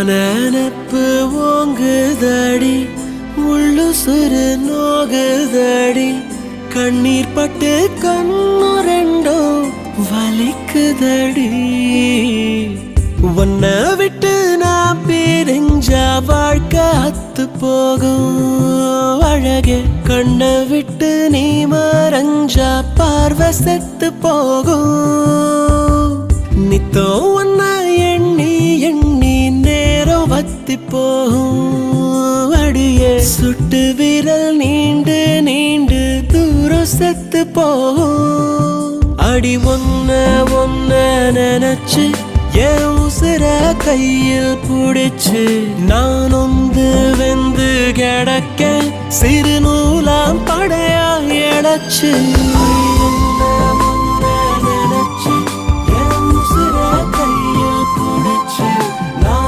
நெனப்பு ஓங்குதடி உள்ளு சுரு நோகுதடி கண்ணீர் பட்டு கண்ணு ரெண்டோ வலிக்குதடி உன்னை விட்டு நான் பிரிஞ்சா வாழ்க்கை அத்து போகும் அழகே கண்ணை விட்டு நீ மறைஞ்சா பார்வை செத்து போகும் நித்தோ உன்னை எண்ணி எண்ணி நேரம் வத்தி போகும் அடியே சுட்டு விரல் நீண்டு நீண்டு தூரம் செத்து போகும் அடி ஒன்ன நினைச்சு என் உசுர கையில் புடிச்சு நான் ஒந்து வெந்து கிடக்க சிறு நூலாம் படையா எடச்சு